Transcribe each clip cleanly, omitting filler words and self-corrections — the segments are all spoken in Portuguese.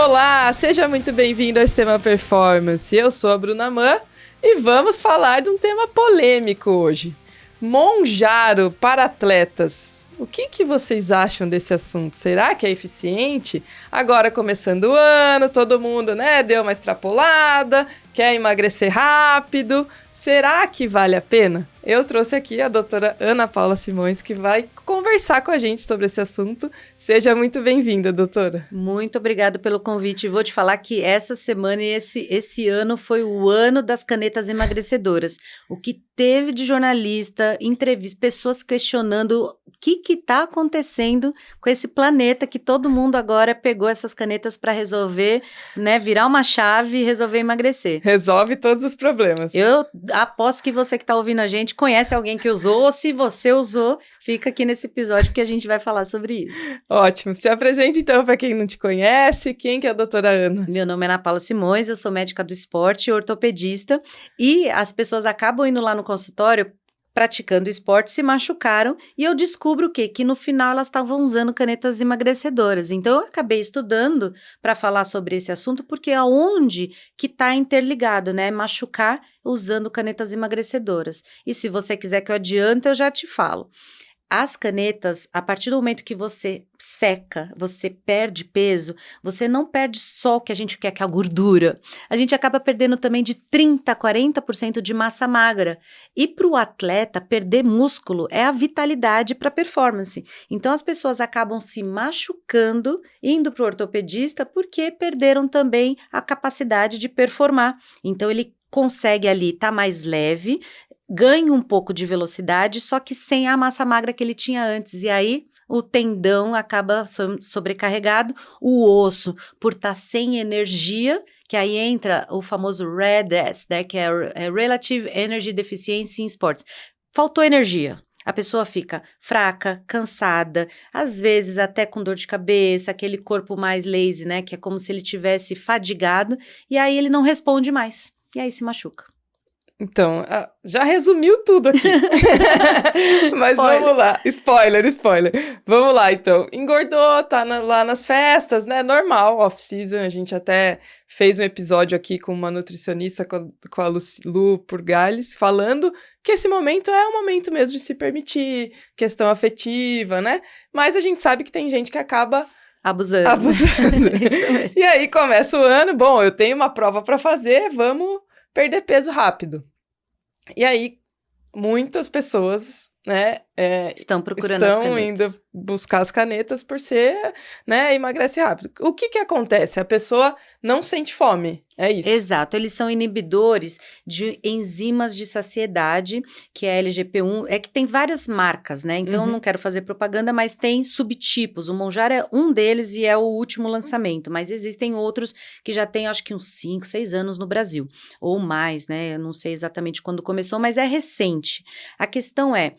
Olá, seja muito bem-vindo ao Sistema Performance. Eu sou a Bruna Mann e vamos falar de um tema polêmico hoje. Monjaro para atletas. O que vocês acham desse assunto? Será que é eficiente? Agora começando o ano, todo mundo, deu uma extrapolada, quer emagrecer rápido. Será que vale a pena? Eu trouxe aqui a doutora Ana Paula Simões, que vai conversar com a gente sobre esse assunto. Seja muito bem-vinda, doutora. Muito obrigada pelo convite. Vou te falar que essa semana e esse ano foi o ano das canetas emagrecedoras. O que teve de jornalista, entrevista, pessoas questionando o que está acontecendo com esse planeta, que todo mundo agora pegou essas canetas para resolver, virar uma chave e resolver emagrecer. Resolve todos os problemas. Eu aposto que você que está ouvindo a gente conhece alguém que usou, ou se você usou, fica aqui nesse episódio que a gente vai falar sobre isso. Ótimo. Se apresenta então para quem não te conhece, quem que é a doutora Ana? Meu nome é Ana Paula Simões, eu sou médica do esporte e ortopedista, e as pessoas acabam indo lá no consultório praticando esporte, se machucaram, e eu descubro o quê? Que no final elas estavam usando canetas emagrecedoras. Então eu acabei estudando para falar sobre esse assunto, porque é onde que está interligado, machucar usando canetas emagrecedoras. E se você quiser que eu adiante, eu já te falo. As canetas, a partir do momento que você seca, você perde peso, você não perde só o que a gente quer, que é a gordura. A gente acaba perdendo também de 30% a 40% de massa magra. E para o atleta, perder músculo é a vitalidade para a performance. Então, as pessoas acabam se machucando, indo para o ortopedista, porque perderam também a capacidade de performar. Então, ele consegue ali estar mais leve, ganha um pouco de velocidade, só que sem a massa magra que ele tinha antes. E aí, o tendão acaba sobrecarregado, o osso, por estar sem energia, que aí entra o famoso RED-S, que é Relative Energy Deficiency in Sports. Faltou energia. A pessoa fica fraca, cansada, às vezes até com dor de cabeça, aquele corpo mais lazy, que é como se ele tivesse fadigado, e aí ele não responde mais. E aí se machuca. Então, já resumiu tudo aqui. Mas vamos lá. Spoiler. Vamos lá, então. Engordou, tá lá nas festas, Normal, off-season. A gente até fez um episódio aqui com uma nutricionista, com a Lu Purgales, falando que esse momento é um momento mesmo de se permitir, questão afetiva, Mas a gente sabe que tem gente que acaba abusando. E aí começa o ano, bom, eu tenho uma prova para fazer, vamos perder peso rápido. E aí, muitas pessoas, estão procurando as canetas. Indo buscar as canetas por ser, emagrece rápido. O que acontece? A pessoa não sente fome, é isso? Exato, eles são inibidores de enzimas de saciedade, que é LGP1, é que tem várias marcas, Então, eu não quero fazer propaganda, mas tem subtipos. O Monjaro é um deles e é o último lançamento, mas existem outros que já têm, acho que uns 5, 6 anos no Brasil, ou mais, Eu não sei exatamente quando começou, mas é recente. A questão é,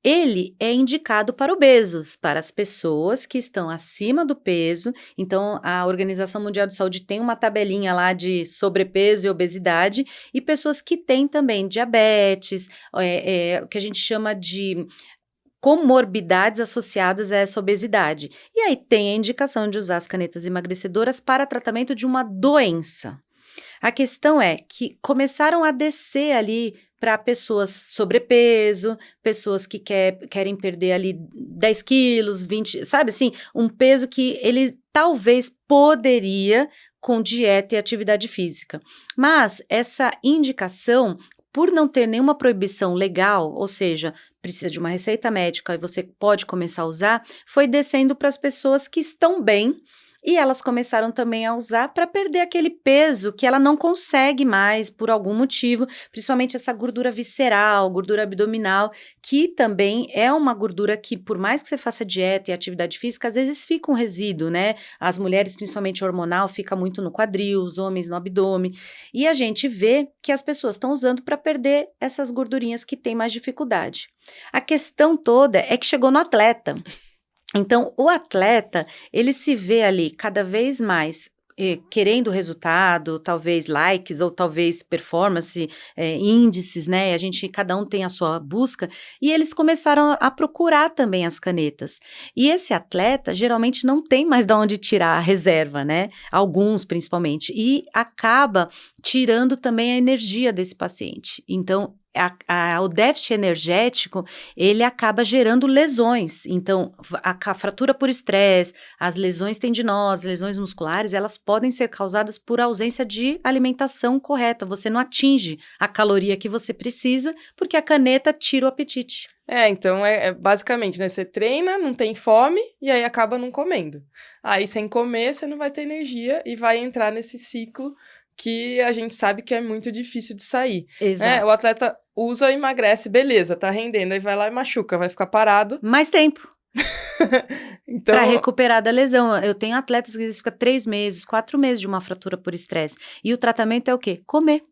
ele é indicado para obesos, para as pessoas que estão acima do peso. Então, a Organização Mundial de Saúde tem uma tabelinha lá de sobrepeso e obesidade, e pessoas que têm também diabetes, o que a gente chama de comorbidades associadas a essa obesidade. E aí tem a indicação de usar as canetas emagrecedoras para tratamento de uma doença. A questão é que começaram a descer ali para pessoas sobrepeso, pessoas que querem perder ali 10 quilos, 20, sabe assim? Um peso que ele talvez poderia com dieta e atividade física. Mas essa indicação, por não ter nenhuma proibição legal, ou seja, precisa de uma receita médica e você pode começar a usar, foi descendo para as pessoas que estão bem. E elas começaram também a usar para perder aquele peso que ela não consegue mais por algum motivo, principalmente essa gordura visceral, gordura abdominal, que também é uma gordura que, por mais que você faça dieta e atividade física, às vezes fica um resíduo, As mulheres, principalmente hormonal, fica muito no quadril, os homens no abdômen. E a gente vê que as pessoas estão usando para perder essas gordurinhas que têm mais dificuldade. A questão toda é que chegou no atleta. Então, o atleta, ele se vê ali cada vez mais querendo resultado, talvez likes ou talvez performance, índices, né? Cada um tem a sua busca, e eles começaram a procurar também as canetas. E esse atleta geralmente não tem mais de onde tirar a reserva, né? Alguns principalmente, e acaba tirando também a energia desse paciente. Então, o déficit energético, ele acaba gerando lesões. Então, a fratura por estresse, as lesões tendinosas, lesões musculares, elas podem ser causadas por ausência de alimentação correta. Você não atinge a caloria que você precisa, porque a caneta tira o apetite. Então basicamente, né? Você treina, não tem fome, e aí acaba não comendo. Aí, sem comer, você não vai ter energia e vai entrar nesse ciclo que a gente sabe que é muito difícil de sair. Exato. Né? O atleta usa, emagrece, beleza, tá rendendo, aí vai lá e machuca, vai ficar parado. Mais tempo. Então... Para recuperar da lesão. Eu tenho atletas que às vezes ficam 3 meses, 4 meses de uma fratura por estresse. E o tratamento é o quê? Comer.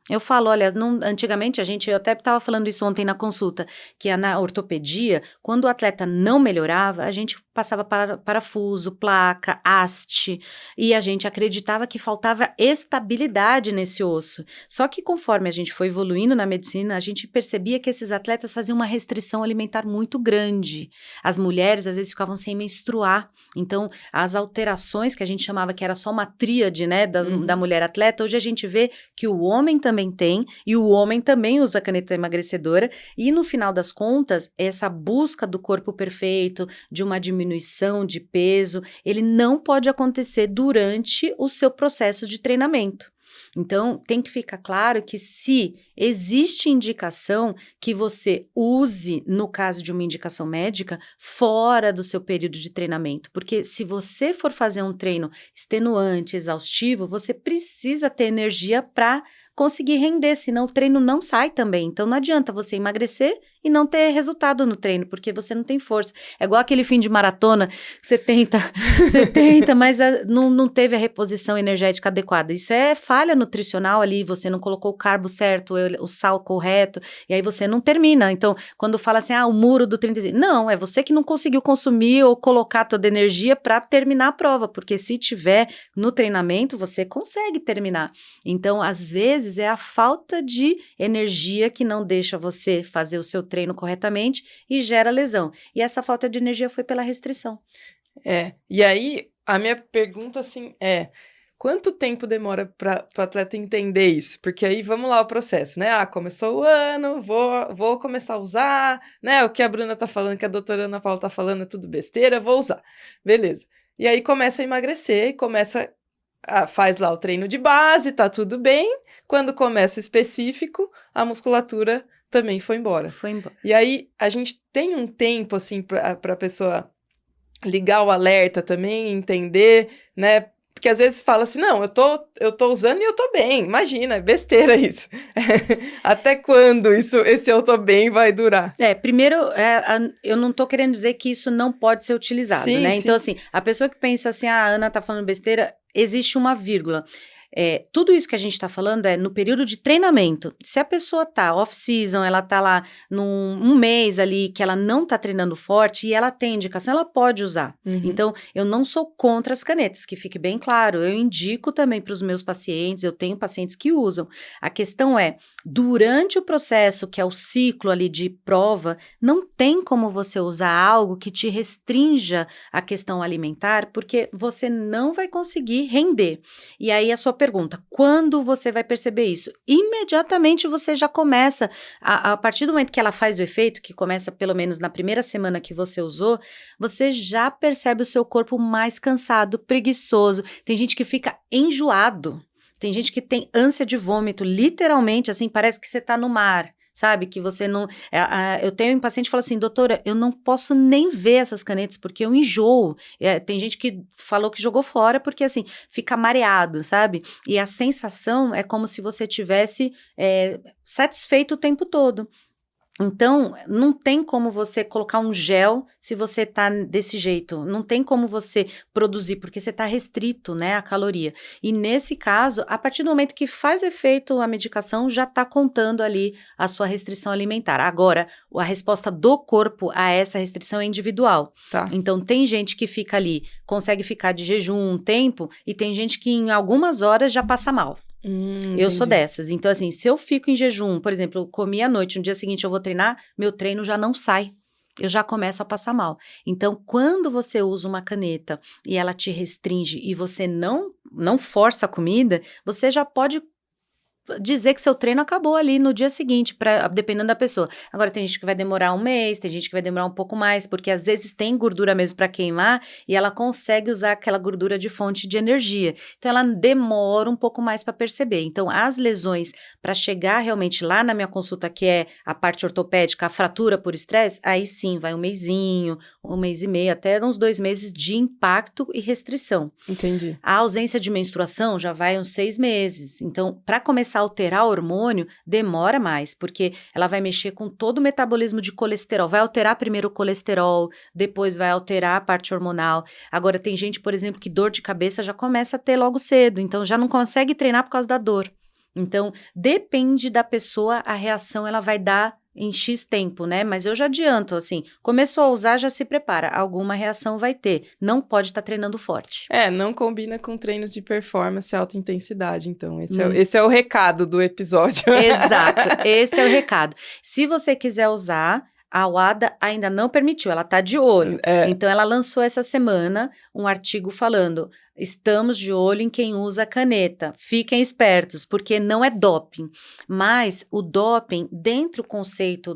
Eu falo, olha, antigamente eu até estava falando isso ontem na consulta, que na ortopedia, quando o atleta não melhorava, a gente passava parafuso, placa, haste, e a gente acreditava que faltava estabilidade nesse osso. Só que conforme a gente foi evoluindo na medicina, a gente percebia que esses atletas faziam uma restrição alimentar muito grande. As mulheres, às vezes, ficavam sem menstruar. Então, as alterações que a gente chamava que era só uma tríade, né, da mulher atleta, hoje a gente vê que o homem também tem, e o homem também usa caneta emagrecedora, e no final das contas, essa busca do corpo perfeito, de uma diminuição de peso, ele não pode acontecer durante o seu processo de treinamento. Então, tem que ficar claro que se existe indicação que você use, no caso de uma indicação médica, fora do seu período de treinamento. Porque se você for fazer um treino extenuante, exaustivo, você precisa ter energia para conseguir render, senão o treino não sai também. Então, não adianta você emagrecer e não ter resultado no treino, porque você não tem força. É igual aquele fim de maratona, que você tenta, mas não teve a reposição energética adequada. Isso é falha nutricional ali, você não colocou o carbo certo, o sal correto, e aí você não termina. Então, quando fala assim, o muro do 35, não, é você que não conseguiu consumir ou colocar toda a energia para terminar a prova, porque se tiver no treinamento, você consegue terminar. Então, às vezes, é a falta de energia que não deixa você fazer o seu treino corretamente e gera lesão. E essa falta de energia foi pela restrição. E aí, a minha pergunta, assim, quanto tempo demora para o atleta entender isso? Porque aí, vamos lá o processo, né? Começou o ano, vou começar a usar, né? O que a Bruna tá falando, que a doutora Ana Paula tá falando, é tudo besteira, vou usar. Beleza. E aí, começa a emagrecer, faz lá o treino de base, tá tudo bem. Quando começa o específico, a musculatura também foi embora. E aí, a gente tem um tempo, assim, pra pessoa ligar o alerta também, entender, né? Porque às vezes fala assim, não, eu tô usando e eu tô bem. Imagina, é besteira isso. Até quando esse eu tô bem vai durar? Primeiro, eu não tô querendo dizer que isso não pode ser utilizado, sim, né? Sim. Então, assim, a pessoa que pensa assim, a Ana tá falando besteira, existe uma vírgula. Tudo isso que a gente está falando é no período de treinamento. Se a pessoa tá off-season, ela tá lá um mês ali que ela não tá treinando forte e ela tem indicação, ela pode usar. Então, eu não sou contra as canetas, que fique bem claro. Eu indico também para os meus pacientes, eu tenho pacientes que usam. A questão é, durante o processo, que é o ciclo ali de prova, não tem como você usar algo que te restrinja a questão alimentar, porque você não vai conseguir render. E aí a sua pergunta, quando você vai perceber isso? Imediatamente você já começa, a partir do momento que ela faz o efeito, que começa pelo menos na primeira semana que você usou, você já percebe o seu corpo mais cansado, preguiçoso. Tem gente que fica enjoado, tem gente que tem ânsia de vômito, literalmente, assim, parece que você tá no mar. Sabe, que você não... eu tenho um paciente que fala assim, doutora, eu não posso nem ver essas canetas porque eu enjoo. Tem gente que falou que jogou fora porque, assim, fica mareado, sabe? E a sensação é como se você tivesse satisfeito o tempo todo. Então, não tem como você colocar um gel se você tá desse jeito. Não tem como você produzir, porque você tá restrito, né, à caloria. E nesse caso, a partir do momento que faz o efeito a medicação, já tá contando ali a sua restrição alimentar. Agora, a resposta do corpo a essa restrição é individual. Tá. Então, tem gente que fica ali, consegue ficar de jejum um tempo, e tem gente que em algumas horas já passa mal. Eu sou Entendi. dessas. Então, assim, se eu fico em jejum, por exemplo, eu comi à noite, no dia seguinte eu vou treinar, meu treino já não sai. Eu já começo a passar mal. Então, quando você usa uma caneta e ela te restringe e você não força a comida, você já pode dizer que seu treino acabou ali no dia seguinte, dependendo da pessoa. Agora, tem gente que vai demorar um mês, tem gente que vai demorar um pouco mais, porque às vezes tem gordura mesmo para queimar e ela consegue usar aquela gordura de fonte de energia. Então, ela demora um pouco mais para perceber. Então, as lesões, para chegar realmente lá na minha consulta, que é a parte ortopédica, a fratura por estresse, aí sim, vai um mesinho, um mês e meio, até uns 2 meses de impacto e restrição. Entendi. A ausência de menstruação já vai uns 6 meses. Então, para começar a alterar o hormônio, demora mais, porque ela vai mexer com todo o metabolismo de colesterol. Vai alterar primeiro o colesterol, depois vai alterar a parte hormonal. Agora, tem gente, por exemplo, que dor de cabeça já começa a ter logo cedo, então já não consegue treinar por causa da dor. Então, depende da pessoa, a reação ela vai dar em X tempo, né? Mas eu já adianto, assim, começou a usar, já se prepara. Alguma reação vai ter. Não pode estar treinando forte. Não combina com treinos de performance e alta intensidade, então. Esse é o recado do episódio. Exato, esse é o recado. Se você quiser usar, a UADA ainda não permitiu, ela está de olho. Então, ela lançou essa semana um artigo falando: estamos de olho em quem usa caneta. Fiquem espertos, porque não é doping. Mas o doping, dentro do conceito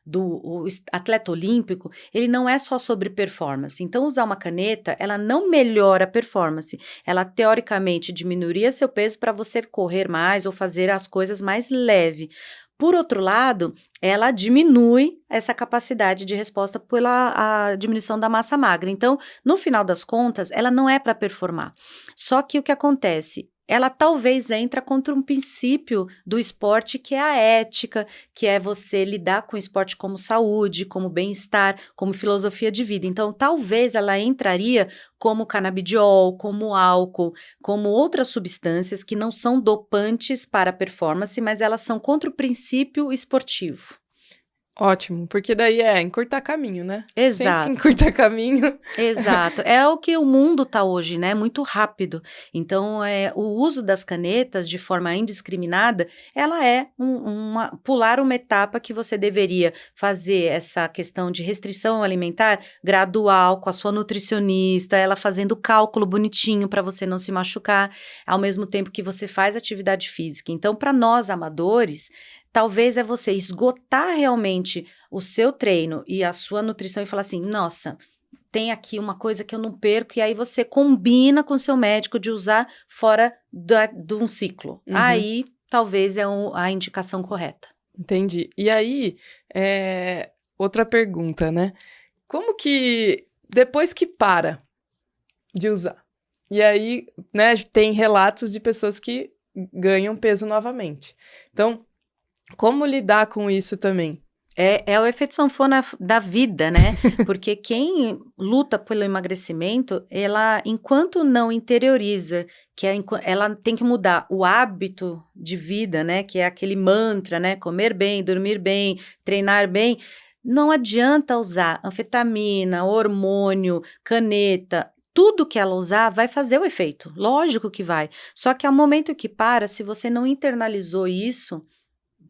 do atleta olímpico, ele não é só sobre performance. Então, usar uma caneta, ela não melhora a performance. Ela, teoricamente, diminuiria seu peso para você correr mais ou fazer as coisas mais leve. Por outro lado, ela diminui essa capacidade de resposta pela a diminuição da massa magra. Então, no final das contas, ela não é para performar. Só que o que acontece? Ela talvez entra contra um princípio do esporte que é a ética, que é você lidar com o esporte como saúde, como bem-estar, como filosofia de vida. Então, talvez ela entraria como canabidiol, como álcool, como outras substâncias que não são dopantes para a performance, mas elas são contra o princípio esportivo. Ótimo, porque daí encurtar caminho, né? Exato. Sempre que encurtar caminho. Exato. É o que o mundo tá hoje, né? Muito rápido. Então, o uso das canetas de forma indiscriminada, ela é pular uma etapa que você deveria fazer essa questão de restrição alimentar gradual com a sua nutricionista, ela fazendo cálculo bonitinho para você não se machucar, ao mesmo tempo que você faz atividade física. Então, para nós amadores, talvez é você esgotar realmente o seu treino e a sua nutrição e falar assim, nossa, tem aqui uma coisa que eu não perco, e aí você combina com o seu médico de usar fora de um ciclo. Uhum. Aí, talvez é a indicação correta. Entendi. E aí, outra pergunta, né? Como que, depois que para de usar, e aí, né, tem relatos de pessoas que ganham peso novamente. Então, como lidar com isso também? É o efeito sanfona da vida, né? Porque quem luta pelo emagrecimento, ela, enquanto não interioriza, ela tem que mudar o hábito de vida, né? Que é aquele mantra, né? Comer bem, dormir bem, treinar bem. Não adianta usar anfetamina, hormônio, caneta. Tudo que ela usar vai fazer o efeito. Lógico que vai. Só que ao momento que para, se você não internalizou isso,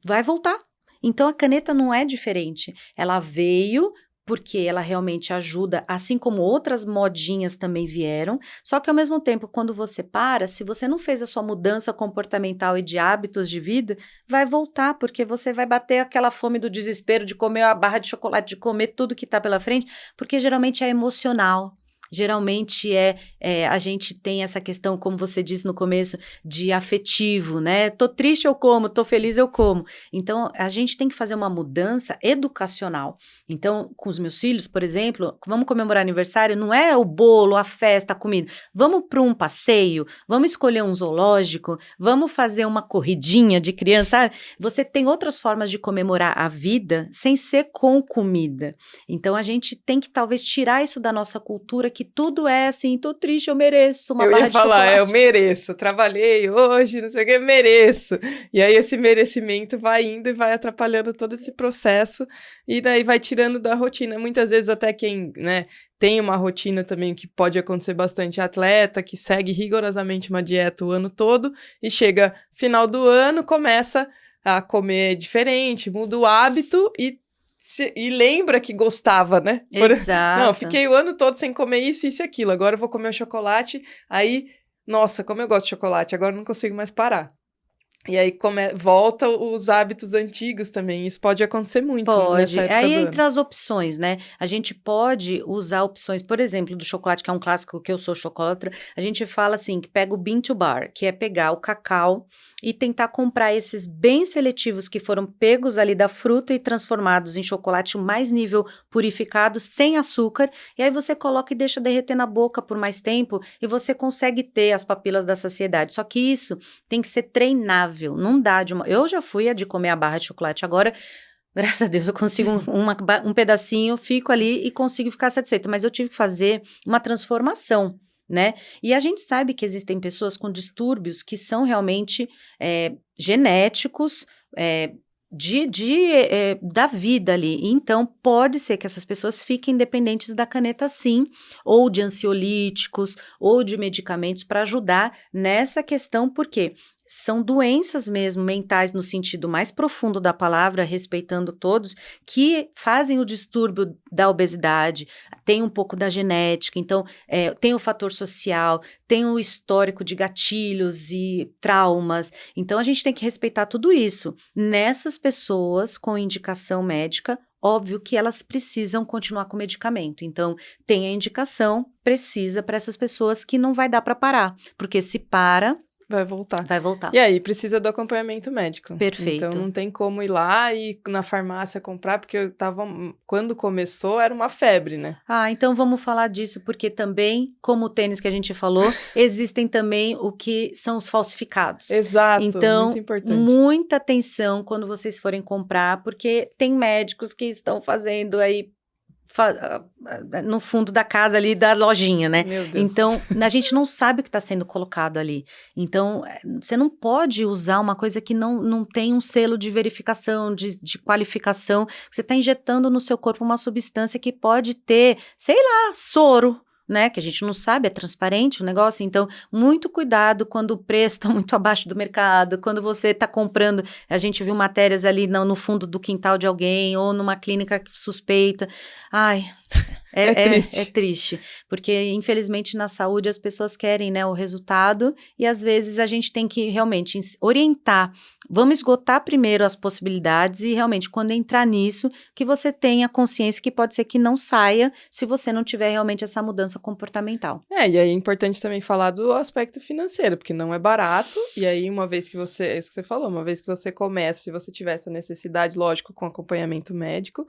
vai voltar. Então, a caneta não é diferente. Ela veio porque ela realmente ajuda, assim como outras modinhas também vieram, só que ao mesmo tempo, quando você para, se você não fez a sua mudança comportamental e de hábitos de vida, vai voltar, porque você vai bater aquela fome do desespero de comer a barra de chocolate, de comer tudo que está pela frente, porque geralmente é emocional. geralmente a gente tem essa questão, como você disse no começo, de afetivo, né? Tô triste, eu como, tô feliz, eu como. Então, a gente tem que fazer uma mudança educacional. Então, com os meus filhos, por exemplo, vamos comemorar aniversário, não é o bolo, a festa, a comida. Vamos para um passeio, vamos escolher um zoológico, vamos fazer uma corridinha de criança, sabe? Você tem outras formas de comemorar a vida sem ser com comida. Então, a gente tem que talvez tirar isso da nossa cultura, que tudo é assim, tô triste, eu mereço uma barra de chocolate. Eu mereço, trabalhei hoje, não sei o que, mereço. E aí esse merecimento vai indo e vai atrapalhando todo esse processo e daí vai tirando da rotina. Muitas vezes até quem, né, tem uma rotina também que pode acontecer bastante, atleta que segue rigorosamente uma dieta o ano todo e chega final do ano, começa a comer diferente, muda o hábito e lembra que gostava, né? Exato. Não, fiquei o ano todo sem comer isso e aquilo, agora eu vou comer o chocolate, aí, nossa, como eu gosto de chocolate, agora eu não consigo mais parar. E aí volta os hábitos antigos também, isso pode acontecer muito nessa época aí do entra ano. as opções, né? A gente pode usar opções, por exemplo, do chocolate, que é um clássico que eu sou chocolatra, a gente fala assim, que pega o bean to bar, que é pegar o cacau e tentar comprar esses bem seletivos que foram pegos ali da fruta e transformados em chocolate mais nível purificado, sem açúcar, e aí você coloca e deixa derreter na boca por mais tempo e você consegue ter as papilas da saciedade. Só que isso tem que ser treinável, não dá de uma... Eu já fui a de comer a barra de chocolate, agora... Graças a Deus eu consigo um pedacinho, fico ali e consigo ficar satisfeita, mas eu tive que fazer uma transformação, né? E a gente sabe que existem pessoas com distúrbios que são realmente genéticos, da vida ali. Então, pode ser que essas pessoas fiquem dependentes da caneta sim, ou de ansiolíticos, ou de medicamentos para ajudar nessa questão, porque são doenças mesmo mentais no sentido mais profundo da palavra, respeitando todos, que fazem o distúrbio da obesidade, tem um pouco da genética, então tem o fator social, tem o histórico de gatilhos e traumas, então a gente tem que respeitar tudo isso. Nessas pessoas com indicação médica, óbvio que elas precisam continuar com medicamento, então tem a indicação, precisa para essas pessoas que não vai dar para parar, porque se para... Vai voltar. Vai voltar. E aí, precisa do acompanhamento médico. Perfeito. Então, não tem como ir lá e na farmácia comprar, porque quando começou, era uma febre, né? Então vamos falar disso, porque também, como o tênis que a gente falou, existem também o que são os falsificados. Exato, então, muito importante. Muita atenção quando vocês forem comprar, porque tem médicos que estão fazendo aí no fundo da casa ali da lojinha, né? Meu Deus. Então, a gente não sabe o que está sendo colocado ali. Então, você não pode usar uma coisa que não tem um selo de verificação, de qualificação. Você está injetando no seu corpo uma substância que pode ter, sei lá, soro, né, que a gente não sabe, é transparente o negócio, então muito cuidado quando o preço está muito abaixo do mercado, quando você está comprando, a gente viu matérias ali no fundo do quintal de alguém ou numa clínica suspeita, triste. É triste, porque infelizmente na saúde as pessoas querem, né, o resultado e às vezes a gente tem que realmente orientar, vamos esgotar primeiro as possibilidades e realmente quando entrar nisso, que você tenha consciência que pode ser que não saia se você não tiver realmente essa mudança comportamental. E aí é importante também falar do aspecto financeiro, porque não é barato, e aí uma vez que é isso que você falou, uma vez que você começa, se você tiver essa necessidade, lógico, com acompanhamento médico,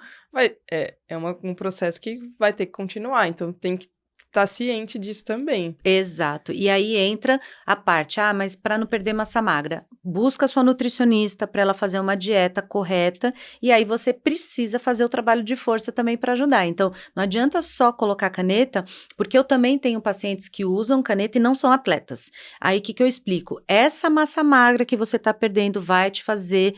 um processo que vai ter que continuar, então tem que estar ciente disso também. Exato, e aí entra a parte, mas para não perder massa magra, busca sua nutricionista para ela fazer uma dieta correta, e aí você precisa fazer o trabalho de força também para ajudar, então não adianta só colocar caneta, porque eu também tenho pacientes que usam caneta e não são atletas, aí o que eu explico? Essa massa magra que você está perdendo vai te fazer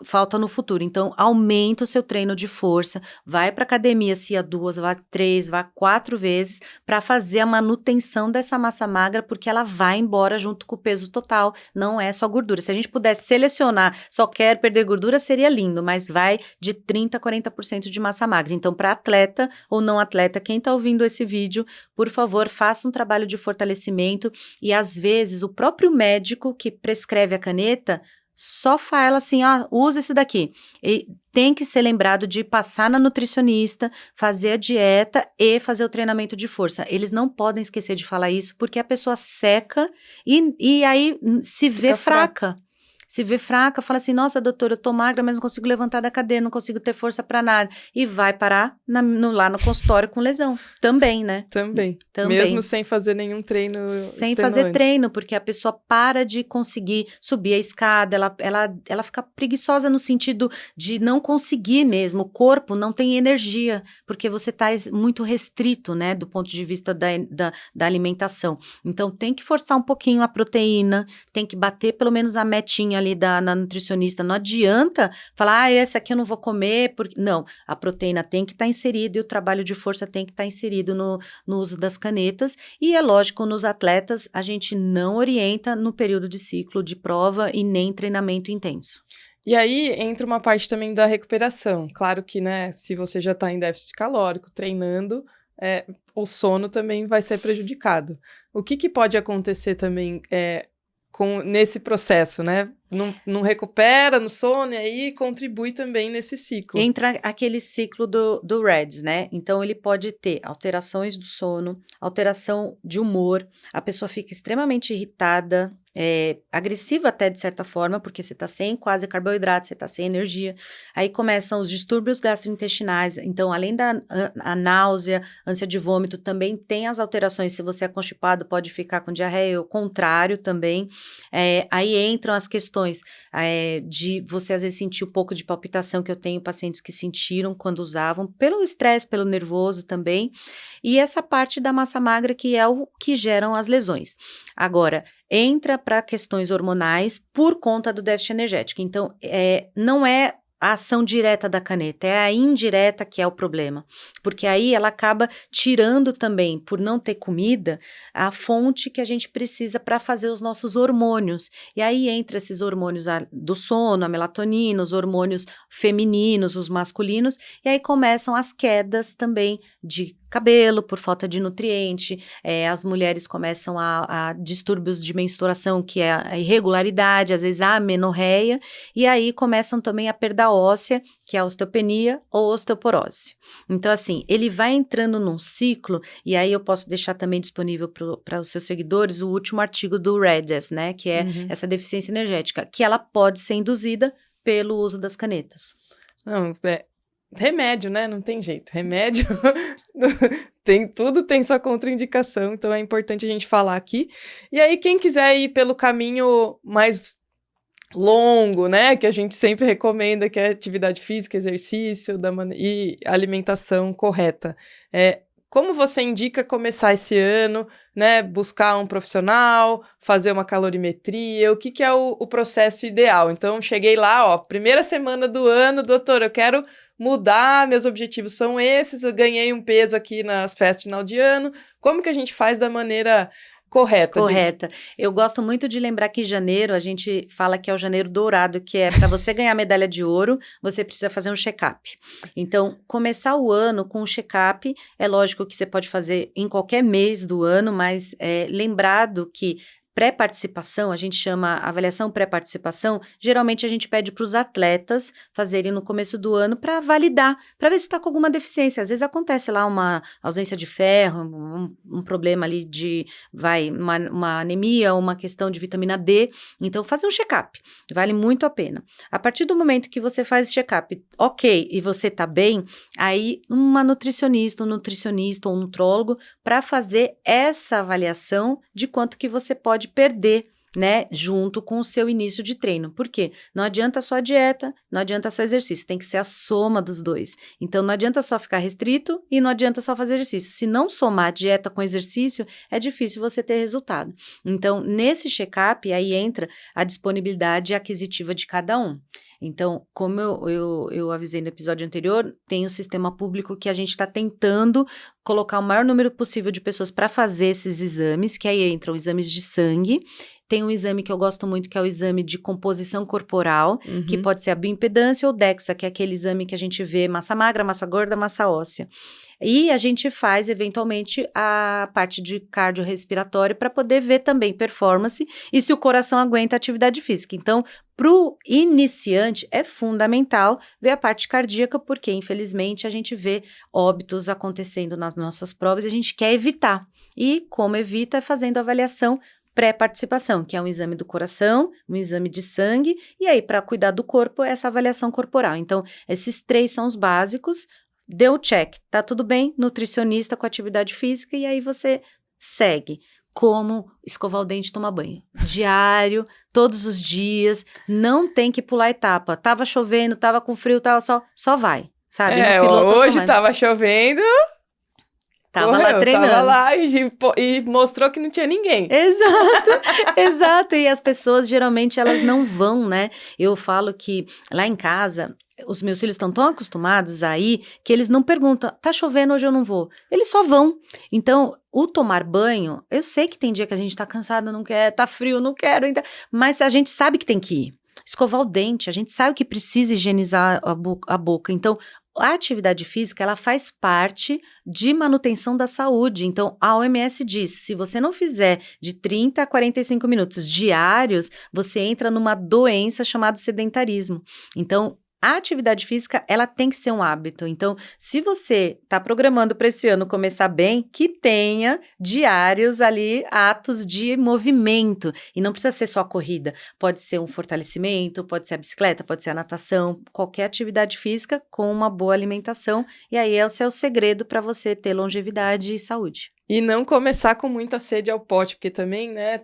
falta no futuro, então aumenta o seu treino de força, vai para academia se ia 2, vá 3, vá 4 vezes para fazer a manutenção dessa massa magra, porque ela vai embora junto com o peso total, não é só gordura, se a gente pudesse selecionar, só quer perder gordura seria lindo, mas vai de 30% a 40% de massa magra, então para atleta ou não atleta, quem está ouvindo esse vídeo, por favor, faça um trabalho de fortalecimento e às vezes o próprio médico que prescreve a caneta só fala assim, usa esse daqui. E tem que ser lembrado de passar na nutricionista, fazer a dieta e fazer o treinamento de força. Eles não podem esquecer de falar isso, porque a pessoa seca e aí se vê fraca. Se vê fraca, fala assim, nossa, doutora, eu tô magra, mas não consigo levantar da cadeira, não consigo ter força para nada. E vai parar lá no consultório com lesão. Também, né? Também. Também. Mesmo sem fazer nenhum treino Sem extenuante. fazer treino, porque a pessoa para de conseguir subir a escada, ela fica preguiçosa no sentido de não conseguir mesmo, o corpo não tem energia, porque você está muito restrito, né, do ponto de vista da alimentação. Então, tem que forçar um pouquinho a proteína, tem que bater pelo menos a metinha ali na nutricionista. Não adianta falar, essa aqui eu não vou comer, porque... Não, a proteína tem que estar inserida e o trabalho de força tem que estar inserido no uso das canetas. E é lógico, nos atletas, a gente não orienta no período de ciclo de prova e nem treinamento intenso. E aí entra uma parte também da recuperação. Claro que, né, se você já está em déficit calórico, treinando, o sono também vai ser prejudicado. O que pode acontecer também nesse processo, né? Não recupera no sono e aí contribui também nesse ciclo. Entra aquele ciclo do REDS, né? Então, ele pode ter alterações do sono, alteração de humor, a pessoa fica extremamente irritada, agressiva até de certa forma, porque você está sem quase carboidrato, você está sem energia. Aí começam os distúrbios gastrointestinais. Então, além da a náusea, ânsia de vômito, também tem as alterações. Se você é constipado, pode ficar com diarreia, o contrário também. Aí entram as questões de você às vezes sentir um pouco de palpitação, que eu tenho pacientes que sentiram quando usavam, pelo estresse, pelo nervoso também. E essa parte da massa magra que é o que geram as lesões. Agora, entra para questões hormonais por conta do déficit energético. Então, não é a ação direta da caneta, é a indireta que é o problema. Porque aí ela acaba tirando também, por não ter comida, a fonte que a gente precisa para fazer os nossos hormônios. E aí entra esses hormônios do sono, a melatonina, os hormônios femininos, os masculinos, e aí começam as quedas também de cabelo, por falta de nutriente, as mulheres começam a distúrbios de menstruação, que é a irregularidade, às vezes a amenorreia, e aí começam também a perda óssea, que é a osteopenia ou osteoporose. Então, assim, ele vai entrando num ciclo, e aí eu posso deixar também disponível para os seus seguidores o último artigo do REDS, né, que é essa deficiência energética, que ela pode ser induzida pelo uso das canetas. Não, remédio, né? Não tem jeito. Remédio tudo tem sua contraindicação, então é importante a gente falar aqui. E aí, quem quiser ir pelo caminho mais longo, né? Que a gente sempre recomenda, que é atividade física, exercício e alimentação correta. Como você indica começar esse ano, né? Buscar um profissional, fazer uma calorimetria, o que é o processo ideal? Então, cheguei lá, primeira semana do ano, doutor, eu quero mudar, meus objetivos são esses, eu ganhei um peso aqui nas festas de final de ano, como que a gente faz da maneira correta? Correta. Eu gosto muito de lembrar que janeiro, a gente fala que é o janeiro dourado, que é para você ganhar medalha de ouro, você precisa fazer um check-up. Então, começar o ano com um check-up, é lógico que você pode fazer em qualquer mês do ano, mas lembrado que pré-participação, a gente chama avaliação pré-participação, geralmente a gente pede para os atletas fazerem no começo do ano para validar, para ver se está com alguma deficiência. Às vezes acontece lá uma ausência de ferro, um problema ali uma anemia, uma questão de vitamina D. Então, fazer um check-up, vale muito a pena. A partir do momento que você faz esse check-up, ok, e você está bem, aí uma nutricionista, um nutricionista ou um nutrólogo para fazer essa avaliação de quanto que você pode perder, né, junto com o seu início de treino. Por quê? Não adianta só a dieta, não adianta só exercício, tem que ser a soma dos dois. Então, não adianta só ficar restrito e não adianta só fazer exercício. Se não somar dieta com exercício, é difícil você ter resultado. Então, nesse check-up, aí entra a disponibilidade aquisitiva de cada um. Então, como eu avisei no episódio anterior, tem o sistema público que a gente está tentando colocar o maior número possível de pessoas para fazer esses exames, que aí entram exames de sangue, Tem um exame que eu gosto muito, que é o exame de composição corporal, que pode ser a bioimpedância ou DEXA, que é aquele exame que a gente vê massa magra, massa gorda, massa óssea. E a gente faz, eventualmente, a parte de cardiorrespiratório para poder ver também performance e se o coração aguenta a atividade física. Então, para o iniciante, é fundamental ver a parte cardíaca, porque, infelizmente, a gente vê óbitos acontecendo nas nossas provas e a gente quer evitar. E como evita? É fazendo avaliação pré-participação, que é um exame do coração, um exame de sangue, e aí, para cuidar do corpo, essa avaliação corporal. Então, esses 3 são os básicos. Deu check, tá tudo bem, nutricionista com atividade física, e aí você segue. Como escovar o dente e tomar banho. Diário, todos os dias, não tem que pular etapa. Tava chovendo, tava com frio, tava só vai, sabe? Hoje tava chovendo, tava lá treinando. Tava lá e mostrou que não tinha ninguém. Exato. E as pessoas, geralmente, elas não vão, né? Eu falo que lá em casa, os meus filhos estão tão acostumados aí que eles não perguntam, tá chovendo, hoje eu não vou. Eles só vão. Então, o tomar banho, eu sei que tem dia que a gente tá cansado, não quer, tá frio, não quero, mas a gente sabe que tem que ir. Escovar o dente, a gente sabe que precisa higienizar a boca. Então, a atividade física, ela faz parte de manutenção da saúde. Então, a OMS diz, se você não fizer de 30 a 45 minutos diários, você entra numa doença chamada sedentarismo. Então, a atividade física, ela tem que ser um hábito. Então, se você está programando para esse ano começar bem, que tenha diários ali, atos de movimento. E não precisa ser só a corrida. Pode ser um fortalecimento, pode ser a bicicleta, pode ser a natação, qualquer atividade física com uma boa alimentação. E aí é o seu segredo para você ter longevidade e saúde. E não começar com muita sede ao pote, porque também, né,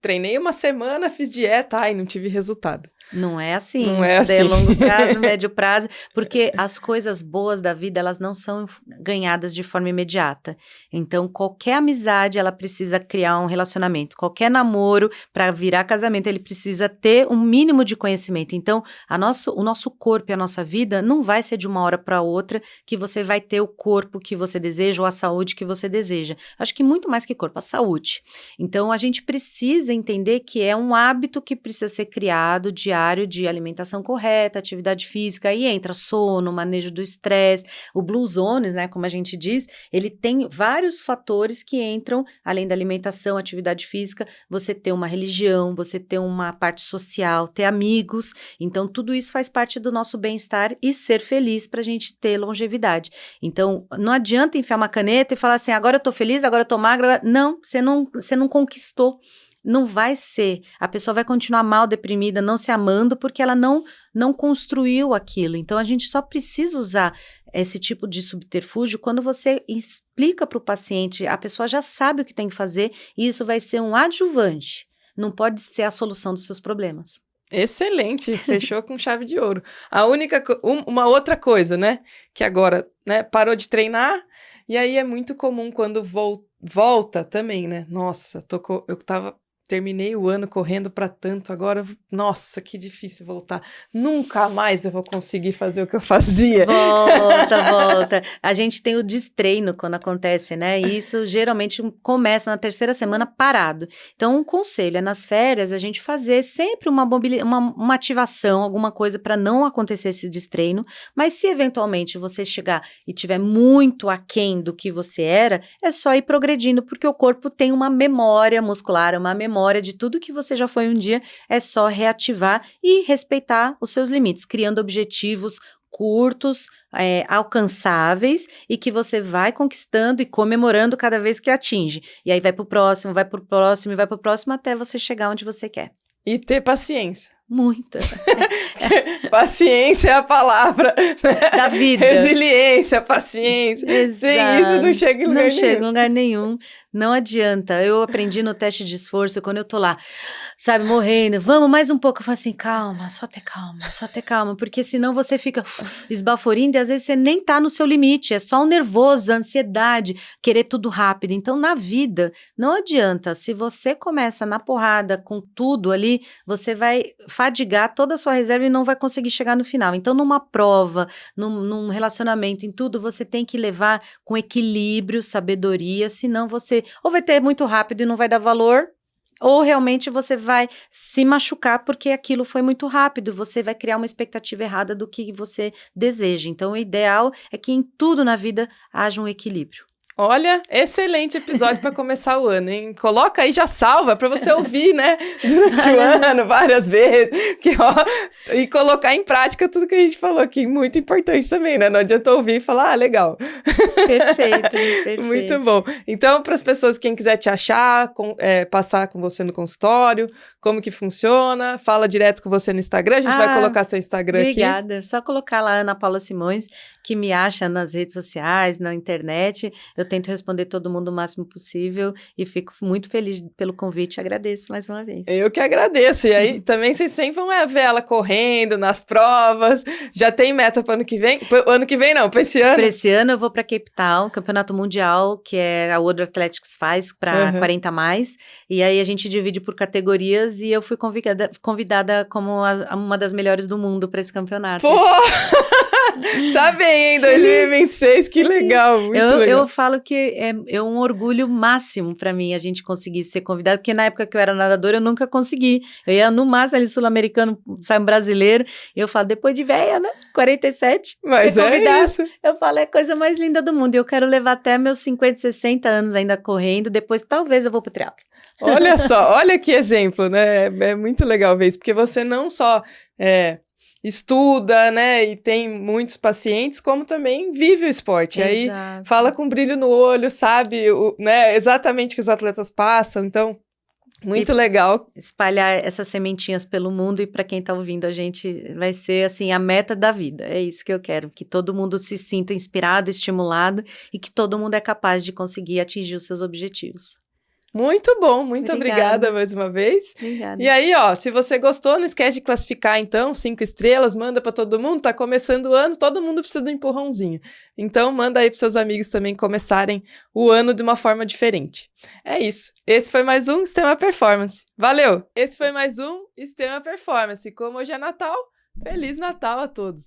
treinei uma semana, fiz dieta, não tive resultado. Não é assim, não é assim. É longo prazo, médio prazo, porque as coisas boas da vida, elas não são ganhadas de forma imediata. Então, qualquer amizade, ela precisa criar um relacionamento. Qualquer namoro, para virar casamento, ele precisa ter um mínimo de conhecimento. Então, o nosso corpo e a nossa vida não vai ser de uma hora para outra que você vai ter o corpo que você deseja ou a saúde que você deseja. Acho que muito mais que corpo, a saúde. Então, a gente precisa entender que é um hábito que precisa ser criado diário, de alimentação correta, atividade física, aí entra sono, manejo do estresse, o Blue Zones, né, como a gente diz, ele tem vários fatores que entram, além da alimentação, atividade física, você ter uma religião, você ter uma parte social, ter amigos, então tudo isso faz parte do nosso bem-estar e ser feliz para a gente ter longevidade. Então, não adianta enfiar uma caneta e falar assim, agora eu tô feliz, agora eu tô magra, não, você não conquistou. Não vai ser, a pessoa vai continuar mal, deprimida, não se amando, porque ela não construiu aquilo. Então, a gente só precisa usar esse tipo de subterfúgio quando você explica para o paciente, a pessoa já sabe o que tem que fazer, e isso vai ser um adjuvante, não pode ser a solução dos seus problemas. Excelente, fechou com chave de ouro. Uma outra coisa, né, que agora, né, parou de treinar, e aí é muito comum quando volta também, né, nossa, terminei o ano correndo para tanto, agora, nossa, que difícil voltar. Nunca mais eu vou conseguir fazer o que eu fazia. Volta. A gente tem o destreino quando acontece, né? E isso geralmente começa na 3ª semana parado. Então, um conselho é nas férias a gente fazer sempre uma ativação, alguma coisa para não acontecer esse destreino. Mas se eventualmente você chegar e tiver muito aquém do que você era, é só ir progredindo, porque o corpo tem uma memória muscular, uma memória de tudo que você já foi um dia, é só reativar e respeitar os seus limites, criando objetivos curtos, alcançáveis e que você vai conquistando e comemorando cada vez que atinge. E aí vai pro próximo, vai pro próximo e vai pro próximo até você chegar onde você quer. E ter paciência. Muita. Paciência é a palavra, né? Da vida. Resiliência, paciência. Exato. Sem isso não chega em lugar nenhum. Não chega em lugar nenhum. Não adianta. Eu aprendi no teste de esforço, quando eu tô lá, sabe, morrendo, vamos mais um pouco. Eu falo assim, calma, só ter calma. Porque senão você fica esbaforindo e às vezes você nem tá no seu limite. É só o nervoso, a ansiedade, querer tudo rápido. Então, na vida, não adianta. Se você começa na porrada com tudo ali, você vai fadigar toda a sua reserva e não vai conseguir chegar no final. Então, numa prova, num relacionamento, em tudo, você tem que levar com equilíbrio, sabedoria, senão você ou vai ter muito rápido e não vai dar valor, Ou realmente você vai se machucar porque aquilo foi muito rápido, você vai criar uma expectativa errada do que você deseja. Então, o ideal é que em tudo na vida haja um equilíbrio. Olha, excelente episódio para começar o ano, hein? Coloca aí, já salva para você ouvir, né? Durante o ano, várias vezes. E colocar em prática tudo que a gente falou aqui. Muito importante também, né? Não adianta ouvir e falar, legal. Perfeito. Muito bom. Então, para as pessoas, quem quiser te achar, passar com você no consultório, como que funciona, fala direto com você no Instagram. A gente vai colocar seu Instagram aqui. Obrigada. Só colocar lá Ana Paula Simões, que me acha nas redes sociais, na internet. Eu tento responder todo mundo o máximo possível e fico muito feliz pelo convite. Agradeço mais uma vez. Eu que agradeço. E aí, também vocês sempre vão ver ela correndo nas provas. Já tem meta para ano que vem? Ano que vem não, para esse ano? Para esse ano eu vou para Cape Town, Campeonato Mundial, que a World Athletics faz para 40 mais. E aí a gente divide por categorias e eu fui convidada como uma das melhores do mundo para esse campeonato. Pô! Tá bem, hein? 2026, que legal, muito legal. Eu falo que é um orgulho máximo pra mim a gente conseguir ser convidado, porque na época que eu era nadadora eu nunca consegui. Eu ia no máximo ali sul-americano, sai um brasileiro, e eu falo, depois de velha, né? 47, mas ser convidado. É isso. Eu falo, é a coisa mais linda do mundo, e eu quero levar até meus 50, 60 anos ainda correndo, depois talvez eu vou pro triatlo. Olha só, olha que exemplo, né? É muito legal ver isso, porque você não só estuda, né, e tem muitos pacientes, como também vive o esporte. Exato. Aí fala com brilho no olho, sabe, né, exatamente o que os atletas passam, então, muito legal. Espalhar essas sementinhas pelo mundo e para quem tá ouvindo a gente vai ser, assim, a meta da vida. É isso que eu quero, que todo mundo se sinta inspirado, estimulado e que todo mundo é capaz de conseguir atingir os seus objetivos. Muito bom, muito obrigada mais uma vez. Obrigada. E aí, se você gostou, não esquece de classificar então, 5 estrelas, manda para todo mundo, tá começando o ano, todo mundo precisa de um empurrãozinho. Então, manda aí pros seus amigos também começarem o ano de uma forma diferente. É isso. Esse foi mais um Extrema Performance. Valeu! Esse foi mais um Extrema Performance. Como hoje é Natal, Feliz Natal a todos!